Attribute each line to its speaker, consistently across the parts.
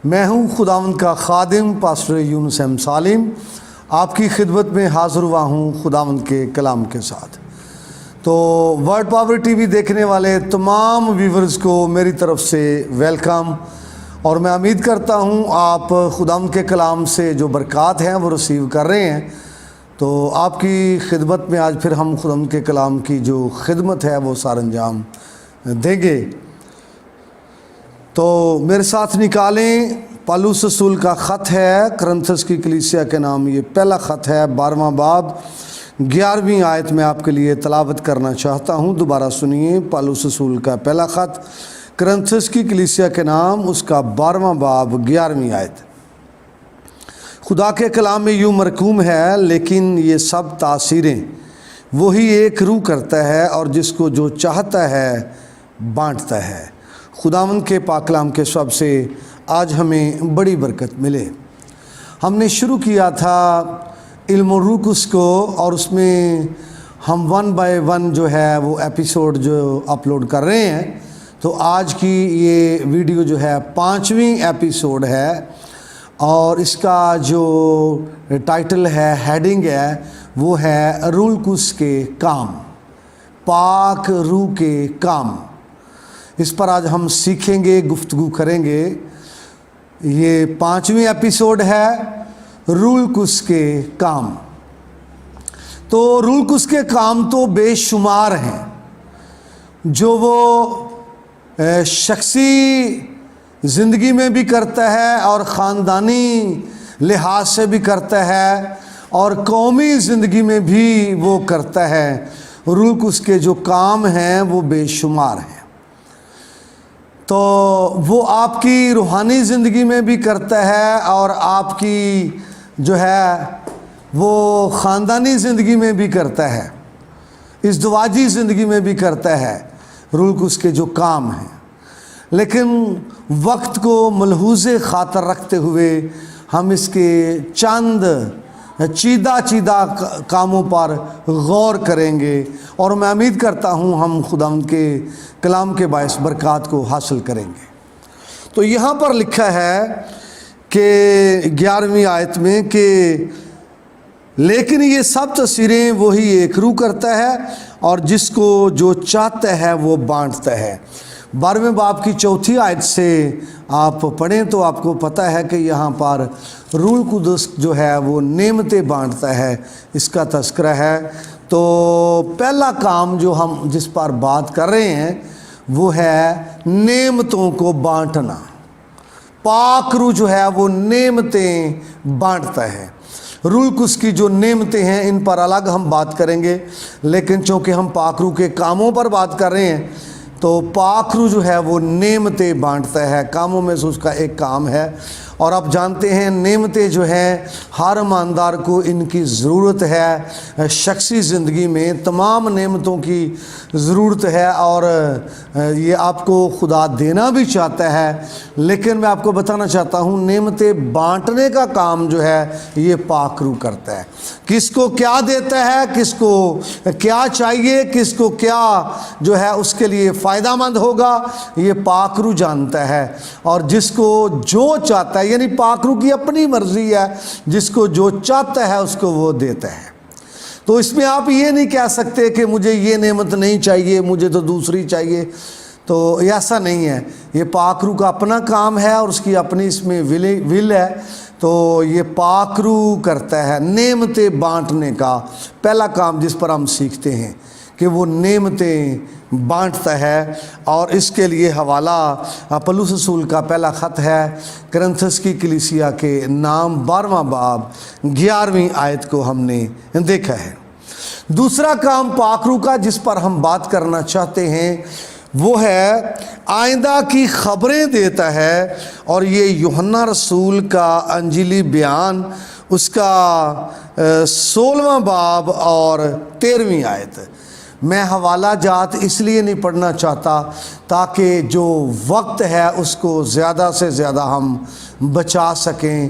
Speaker 1: میں ہوں خداوند کا خادم پاسٹر یونس احمد سالم، آپ کی خدمت میں حاضر ہوا ہوں خداوند کے کلام کے ساتھ۔ تو ورڈ پاور ٹی وی دیکھنے والے تمام ویورز کو میری طرف سے ویلکم، اور میں امید کرتا ہوں آپ خداوند کے کلام سے جو برکات ہیں وہ ریسیو کر رہے ہیں۔ تو آپ کی خدمت میں آج پھر ہم خداوند کے کلام کی جو خدمت ہے وہ سار انجام دیں گے۔ تو میرے ساتھ نکالیں، پالوس رسول کا خط ہے کرنتھس کی کلیسیا کے نام، یہ پہلا خط ہے 12واں باب 11ویں آیت میں آپ کے لیے تلاوت کرنا چاہتا ہوں۔ دوبارہ سنیے، پالوس رسول کا پہلا خط کرنتھس کی کلیسیا کے نام، اس کا 12واں باب 11ویں آیت۔ خدا کے کلام میں یوں مرقوم ہے، لیکن یہ سب تاثیریں وہی ایک روح کرتا ہے اور جس کو جو چاہتا ہے بانٹتا ہے۔ خداوند کے پاک کلام کے سبب سے آج ہمیں بڑی برکت ملے۔ ہم نے شروع کیا تھا علم و روکس کو، اور اس میں ہم 1 بائی 1 جو ہے وہ ایپیسوڈ جو اپلوڈ کر رہے ہیں۔ تو آج کی یہ ویڈیو جو ہے 5ویں ایپیسوڈ ہے، اور اس کا جو ٹائٹل ہے، ہیڈنگ ہے، وہ ہے رولکس کے کام، پاک روح کے کام۔ اس پر آج ہم سیکھیں گے، گفتگو کریں گے۔ یہ 5ویں ایپیسوڈ ہے، رولکس کے کام۔ تو رولکس کے کام تو بے شمار ہیں جو وہ شخصی زندگی میں بھی کرتا ہے اور خاندانی لحاظ سے بھی کرتا ہے اور قومی زندگی میں بھی وہ کرتا ہے۔ رولکس کے جو کام ہیں وہ بے شمار ہیں۔ تو وہ آپ کی روحانی زندگی میں بھی کرتا ہے اور آپ کی جو ہے وہ خاندانی زندگی میں بھی کرتا ہے، ازدواجی زندگی میں بھی کرتا ہے۔ رولکس کے جو کام ہیں، لیکن وقت کو ملحوظ خاطر رکھتے ہوئے ہم اس کے چند چیدہ کاموں پر غور کریں گے، اور میں امید کرتا ہوں ہم خداوند کے کلام کے باعث برکات کو حاصل کریں گے۔ تو یہاں پر لکھا ہے کہ 11ویں آیت میں کہ لیکن یہ سب تصویریں وہی ایک روح کرتا ہے اور جس کو جو چاہتا ہے وہ بانٹتا ہے۔ 12ویں باب کی 4تھی آیت سے آپ پڑھیں تو آپ کو پتہ ہے کہ یہاں پر روح القدس جو ہے وہ نعمتیں بانٹتا ہے، اس کا تذکرہ ہے۔ تو پہلا کام جو ہم جس پر بات کر رہے ہیں وہ ہے نعمتوں کو بانٹنا۔ پاک روح جو ہے وہ نعمتیں بانٹتا ہے۔ روح القدس کی جو نعمتیں ہیں ان پر الگ ہم بات کریں گے، لیکن چونکہ ہم پاک روح کے کاموں پر بات کر رہے ہیں تو پاک روح جو ہے وہ نعمتیں بانٹتا ہے، کاموں میں سے اس کا ایک کام ہے۔ اور آپ جانتے ہیں نعمتیں جو ہیں ہر ایماندار کو ان کی ضرورت ہے، شخصی زندگی میں تمام نعمتوں کی ضرورت ہے، اور یہ آپ کو خدا دینا بھی چاہتا ہے۔ لیکن میں آپ کو بتانا چاہتا ہوں نعمتیں بانٹنے کا کام جو ہے یہ پاک روح کرتا ہے۔ کس کو کیا دیتا ہے، کس کو کیا چاہیے، کس کو کیا جو ہے اس کے لیے فائدہ مند ہوگا، یہ پاک روح جانتا ہے۔ اور جس کو جو چاہتا ہے، یعنی پاک روح کی اپنی مرضی ہے، جس کو جو چاہتا ہے اس کو وہ دیتا ہے۔ تو اس میں آپ یہ نہیں کہہ سکتے کہ مجھے یہ نعمت نہیں چاہیے، مجھے تو دوسری چاہیے، تو ایسا نہیں ہے۔ یہ پاک روح کا اپنا کام ہے اور اس کی اپنی اس میں ول ہے۔ تو یہ پاک روح کرتا ہے نعمتیں بانٹنے کا پہلا کام، جس پر ہم سیکھتے ہیں کہ وہ نعمتیں بانٹتا ہے۔ اور اس کے لیے حوالہ پالوس رسول کا پہلا خط ہے کرنتھس کی کلیسیا کے نام، 12واں باب 11ویں آیت کو ہم نے دیکھا ہے۔ دوسرا کام پاک روح کا جس پر ہم بات کرنا چاہتے ہیں وہ ہے آئندہ کی خبریں دیتا ہے، اور یہ یوحنا رسول کا انجیلی بیان، اس کا 16واں باب اور 13ویں آیت۔ میں حوالہ جات اس لیے نہیں پڑھنا چاہتا تاکہ جو وقت ہے اس کو زیادہ سے زیادہ ہم بچا سکیں۔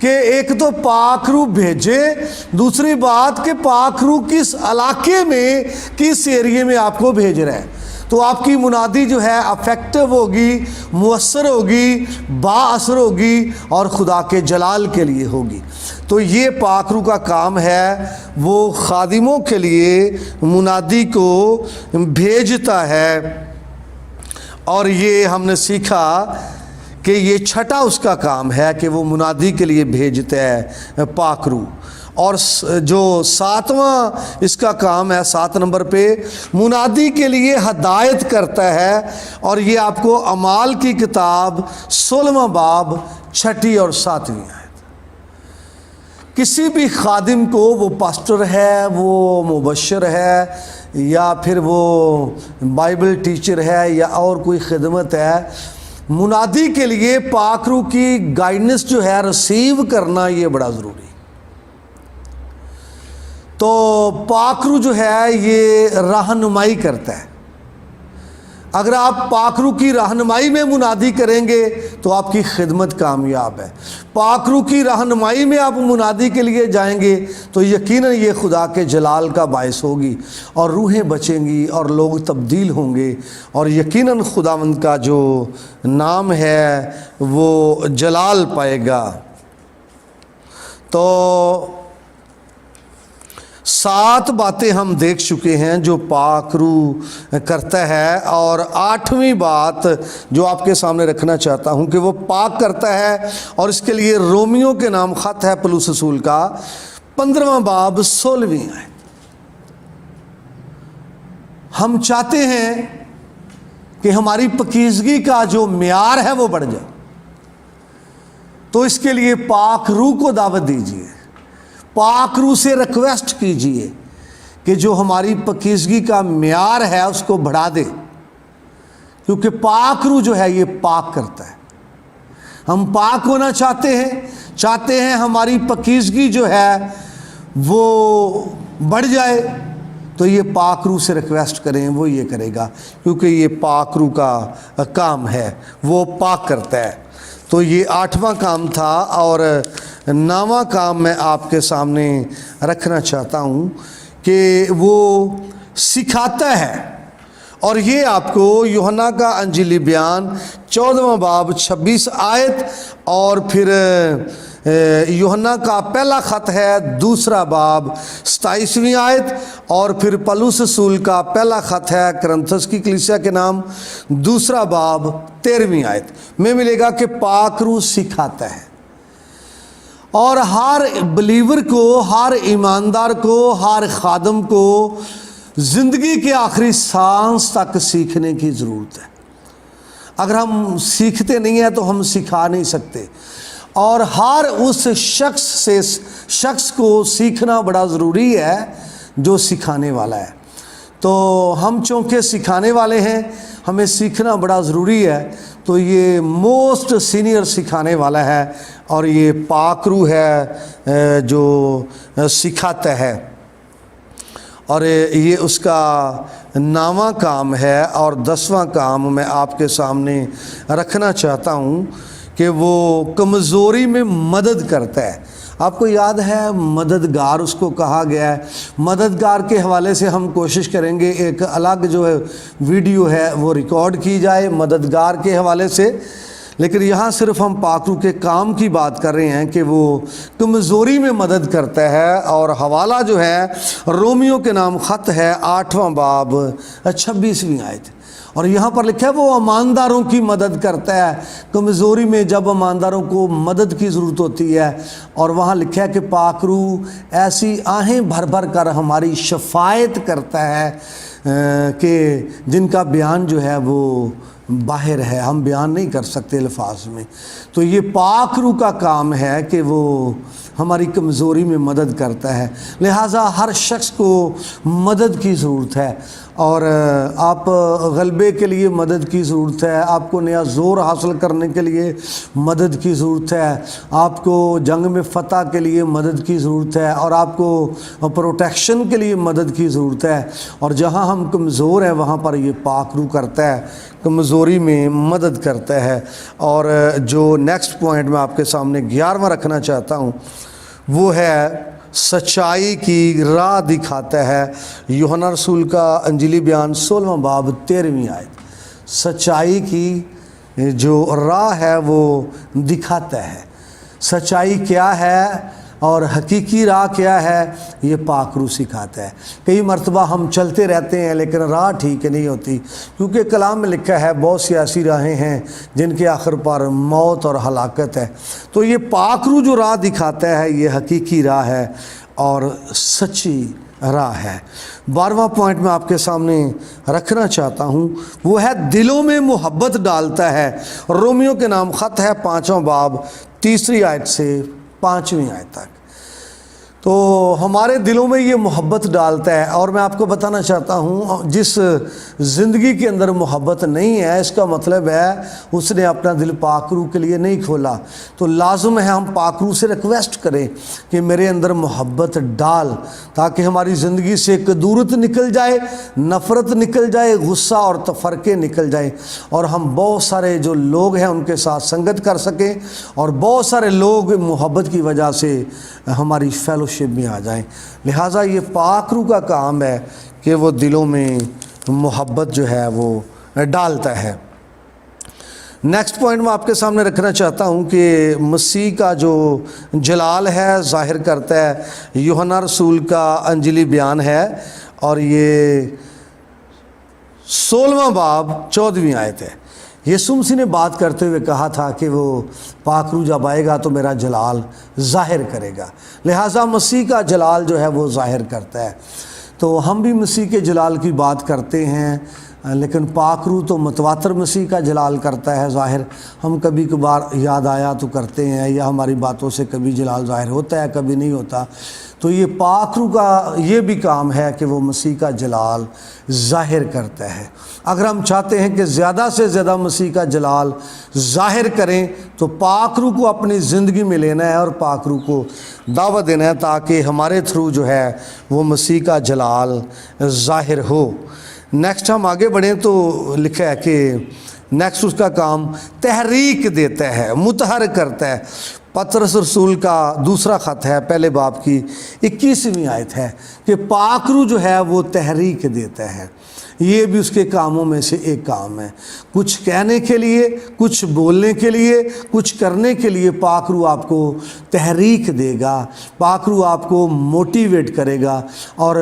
Speaker 1: کہ ایک تو پاک روح بھیجے، دوسری بات کہ پاک روح کس علاقے میں، کس ایریے میں آپ کو بھیج رہا ہے، تو آپ کی منادی جو ہے افیکٹو ہوگی، مؤثر ہوگی، با اثر ہوگی اور خدا کے جلال کے لیے ہوگی۔ تو یہ پاک روح کا کام ہے، وہ خادموں کے لیے منادی کو بھیجتا ہے۔ اور یہ ہم نے سیکھا کہ یہ چھٹا اس کا کام ہے کہ وہ منادی کے لیے بھیجتا ہے پاک روح۔ اور جو ساتواں اس کا کام ہے 7 نمبر پہ، منادی کے لیے ہدایت کرتا ہے، اور یہ آپ کو اعمال کی کتاب 16واں باب 6 اور 7 آیت۔ کسی بھی خادم کو، وہ پاسٹر ہے، وہ مبشر ہے، یا پھر وہ بائبل ٹیچر ہے، یا اور کوئی خدمت ہے، منادی کے لیے پاک روح کی گائیڈنس جو ہے ریسیو کرنا یہ بڑا ضروری ہے۔ تو پاک روح جو ہے یہ رہنمائی کرتا ہے۔ اگر آپ پاک روح کی رہنمائی میں منادی کریں گے تو آپ کی خدمت کامیاب ہے۔ پاک روح کی رہنمائی میں آپ منادی کے لیے جائیں گے تو یقیناً یہ خدا کے جلال کا باعث ہوگی، اور روحیں بچیں گی اور لوگ تبدیل ہوں گے، اور یقیناً خداوند کا جو نام ہے وہ جلال پائے گا۔ تو 7 باتیں ہم دیکھ چکے ہیں جو پاک روح کرتا ہے، اور 8ویں بات جو آپ کے سامنے رکھنا چاہتا ہوں کہ وہ پاک کرتا ہے، اور اس کے لیے رومیوں کے نام خط ہے پولس رسول کا 15واں باب 16ویں آیت۔ ہم چاہتے ہیں کہ ہماری پاکیزگی کا جو معیار ہے وہ بڑھ جائے، تو اس کے لیے پاک روح کو دعوت دیجیے، پاک روح سے ریکویسٹ کیجئے کہ جو ہماری پاکیزگی کا معیار ہے اس کو بڑھا دے، کیونکہ پاک روح جو ہے یہ پاک کرتا ہے۔ ہم پاک ہونا چاہتے ہیں ہماری پاکیزگی جو ہے وہ بڑھ جائے، تو یہ پاک روح سے ریکویسٹ کریں، وہ یہ کرے گا، کیونکہ یہ پاک روح کا کام ہے، وہ پاک کرتا ہے۔ تو یہ 8واں کام تھا، اور 9واں کام میں آپ کے سامنے رکھنا چاہتا ہوں کہ وہ سکھاتا ہے، اور یہ آپ کو یوحنا کا انجیلی بیان 14واں باب 26 آیت، اور پھر یوحنا کا پہلا خط ہے 2 باب 27ویں آیت، اور پھر پولس رسول کا پہلا خط ہے کرنتھس کی کلیسیا کے نام 2 باب 13ویں آیت میں ملے گا کہ پاک روح سکھاتا ہے۔ اور ہر بلیور کو، ہر ایماندار کو، ہر خادم کو زندگی کے آخری سانس تک سیکھنے کی ضرورت ہے۔ اگر ہم سیکھتے نہیں ہیں تو ہم سکھا نہیں سکتے، اور ہر اس شخص کو سیکھنا بڑا ضروری ہے جو سکھانے والا ہے۔ تو ہم چونکہ سکھانے والے ہیں، ہمیں سیکھنا بڑا ضروری ہے، تو یہ موسٹ سینئر سکھانے والا ہے، اور یہ پاک روح ہے جو سکھاتا ہے، اور یہ اس کا 9واں کام ہے۔ اور 10واں کام میں آپ کے سامنے رکھنا چاہتا ہوں کہ وہ کمزوری میں مدد کرتا ہے۔ آپ کو یاد ہے مددگار اس کو کہا گیا ہے۔ مددگار کے حوالے سے ہم کوشش کریں گے ایک الگ جو ہے ویڈیو ہے وہ ریکارڈ کی جائے مددگار کے حوالے سے، لیکن یہاں صرف ہم پاک روح کے کام کی بات کر رہے ہیں کہ وہ کمزوری میں مدد کرتا ہے۔ اور حوالہ جو ہے رومیوں کے نام خط ہے 8واں باب 26ویں آیت، اور یہاں پر لکھا ہے وہ ایمانداروں کی مدد کرتا ہے کمزوری میں، جب ایمانداروں کو مدد کی ضرورت ہوتی ہے۔ اور وہاں لکھا ہے کہ پاک روح ایسی آہیں بھر بھر کر ہماری شفاعت کرتا ہے کہ جن کا بیان جو ہے وہ باہر ہے، ہم بیان نہیں کر سکتے الفاظ میں۔ تو یہ پاک روح کا کام ہے کہ وہ ہماری کمزوری میں مدد کرتا ہے، لہٰذا ہر شخص کو مدد کی ضرورت ہے، اور آپ غلبے کے لیے مدد کی ضرورت ہے، آپ کو نیا زور حاصل کرنے کے لیے مدد کی ضرورت ہے، آپ کو جنگ میں فتح کے لیے مدد کی ضرورت ہے، اور آپ کو پروٹیکشن کے لیے مدد کی ضرورت ہے۔ اور جہاں ہم کمزور ہیں وہاں پر یہ پاک روح کرتا ہے، کمزوری میں مدد کرتا ہے۔ اور جو نیکسٹ پوائنٹ میں آپ کے سامنے 11واں رکھنا چاہتا ہوں وہ ہے سچائی کی راہ دکھاتا ہے۔ یوحنا رسول کا انجیلی بیان 16واں باب 13ویں آیت، سچائی کی جو راہ ہے وہ دکھاتا ہے۔ سچائی کیا ہے اور حقیقی راہ کیا ہے، یہ پاک روح سکھاتا ہے۔ کئی مرتبہ ہم چلتے رہتے ہیں لیکن راہ ٹھیک نہیں ہوتی، کیونکہ کلام میں لکھا ہے بہت سی ایسی راہیں ہیں جن کے آخر پر موت اور ہلاکت ہے۔ تو یہ پاک روح جو راہ دکھاتا ہے یہ حقیقی راہ ہے اور سچی راہ ہے۔ 12واں پوائنٹ میں آپ کے سامنے رکھنا چاہتا ہوں وہ ہے دلوں میں محبت ڈالتا ہے۔ رومیو کے نام خط ہے 5واں باب 3 آیت سے 5ویں آیت تک۔ تو ہمارے دلوں میں یہ محبت ڈالتا ہے، اور میں آپ کو بتانا چاہتا ہوں جس زندگی کے اندر محبت نہیں ہے اس کا مطلب ہے اس نے اپنا دل پاک روح کے لیے نہیں کھولا۔ تو لازم ہے ہم پاک روح سے ریکویسٹ کریں کہ میرے اندر محبت ڈال، تاکہ ہماری زندگی سے کدورت نکل جائے، نفرت نکل جائے، غصہ اور تفرقے نکل جائیں، اور ہم بہت سارے جو لوگ ہیں ان کے ساتھ سنگت کر سکیں، اور بہت سارے لوگ محبت کی وجہ سے ہماری فیلوشپ میں آ جائیں۔ لہٰذا یہ پاک روح کا کام ہے کہ وہ دلوں میں محبت جو ہے وہ ڈالتا ہے۔ نیکسٹ پوائنٹ میں آپ کے سامنے رکھنا چاہتا ہوں کہ مسیح کا جو جلال ہے ظاہر کرتا ہے۔ یوحنا رسول کا انجیلی بیان ہے اور یہ 16واں باب 14ویں آیت ہے۔ یسوع مسیح نے بات کرتے ہوئے کہا تھا کہ وہ پاک روح جب آئے گا تو میرا جلال ظاہر کرے گا، لہٰذا مسیح کا جلال جو ہے وہ ظاہر کرتا ہے۔ تو ہم بھی مسیح کے جلال کی بات کرتے ہیں، لیکن پاک روح تو متواتر مسیح کا جلال کرتا ہے ظاہر۔ ہم کبھی کبھار یاد آیا تو کرتے ہیں، یا ہماری باتوں سے کبھی جلال ظاہر ہوتا ہے کبھی نہیں ہوتا۔ تو یہ پاک روح کا یہ بھی کام ہے کہ وہ مسیح کا جلال ظاہر کرتا ہے۔ اگر ہم چاہتے ہیں کہ زیادہ سے زیادہ مسیح کا جلال ظاہر کریں تو پاک روح کو اپنی زندگی میں لینا ہے اور پاک روح کو دعوت دینا ہے، تاکہ ہمارے تھرو جو ہے وہ مسیح کا جلال ظاہر ہو۔ نیکسٹ ہم آگے بڑھیں تو لکھا ہے کہ نیکسٹ اس کا کام تحریک دیتا ہے، متحرک کرتا ہے۔ پطرس رسول کا دوسرا خط ہے 1 باب کی 21ویں آیت ہے کہ پاک روح جو ہے وہ تحریک دیتا ہے۔ یہ بھی اس کے کاموں میں سے ایک کام ہے۔ کچھ کہنے کے لیے، کچھ بولنے کے لیے، کچھ کرنے کے لیے پاک روح آپ کو تحریک دے گا، پاک روح آپ کو موٹیویٹ کرے گا، اور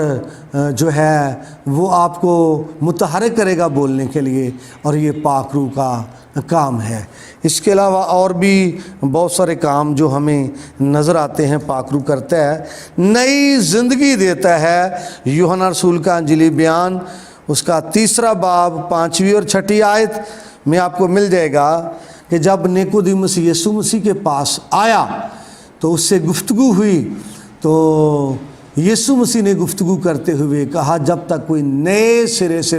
Speaker 1: جو ہے وہ آپ کو متحرک کرے گا بولنے کے لیے، اور یہ پاک روح کا کام ہے۔ اس کے علاوہ اور بھی بہت سارے کام جو ہمیں نظر آتے ہیں پاک روح کرتا ہے۔ نئی زندگی دیتا ہے۔ یوحنا رسول کا انجیلی بیان اس کا 3 باب 5ویں اور 6ٹھی آیت میں آپ کو مل جائے گا کہ جب نیکودیمس یسوع مسیح کے پاس آیا تو اس سے گفتگو ہوئی، تو یسوع مسیح نے گفتگو کرتے ہوئے کہا جب تک کوئی نئے سرے سے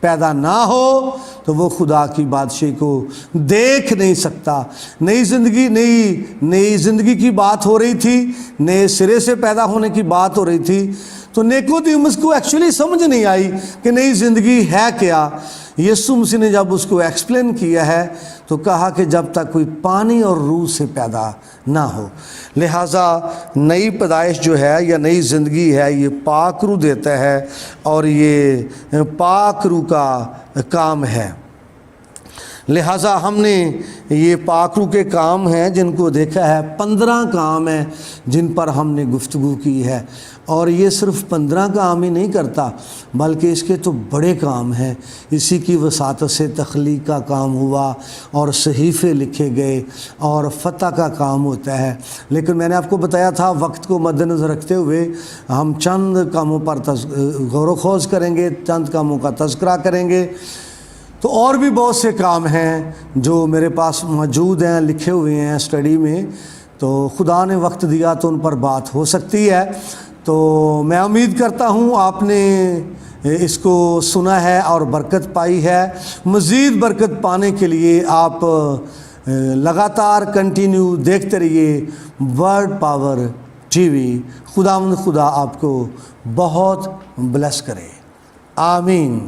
Speaker 1: پیدا نہ ہو تو وہ خدا کی بادشاہی کو دیکھ نہیں سکتا۔ نئی زندگی کی بات ہو رہی تھی، نئے سرے سے پیدا ہونے کی بات ہو رہی تھی۔ تو نیکودیمس کو ایکچولی سمجھ نہیں آئی کہ نئی زندگی ہے کیا۔ یسوع مسیح نے جب اس کو ایکسپلین کیا ہے تو کہا کہ جب تک کوئی پانی اور روح سے پیدا نہ ہو۔ لہٰذا نئی پیدائش جو ہے یا نئی زندگی ہے یہ پاک روح دیتا ہے، اور یہ پاک روح کا کام ہے۔ لہٰذا ہم نے یہ پاک روح کے کام ہیں جن کو دیکھا ہے، 15 کام ہیں جن پر ہم نے گفتگو کی ہے، اور یہ صرف 15 کام ہی نہیں کرتا بلکہ اس کے تو بڑے کام ہیں۔ اسی کی وساطت سے تخلیق کا کام ہوا اور صحیفے لکھے گئے اور فتح کا کام ہوتا ہے۔ لیکن میں نے آپ کو بتایا تھا وقت کو مد نظر رکھتے ہوئے ہم چند کاموں پر غور و خوض کریں گے، چند کاموں کا تذکرہ کریں گے۔ تو اور بھی بہت سے کام ہیں جو میرے پاس موجود ہیں، لکھے ہوئے ہیں اسٹڈی میں، تو خدا نے وقت دیا تو ان پر بات ہو سکتی ہے۔ تو میں امید کرتا ہوں آپ نے اس کو سنا ہے اور برکت پائی ہے۔ مزید برکت پانے کے لیے آپ لگاتار کنٹینیو دیکھتے رہیے ورڈ پاور ٹی وی۔ خدا آپ کو بہت بلیس کرے، آمین۔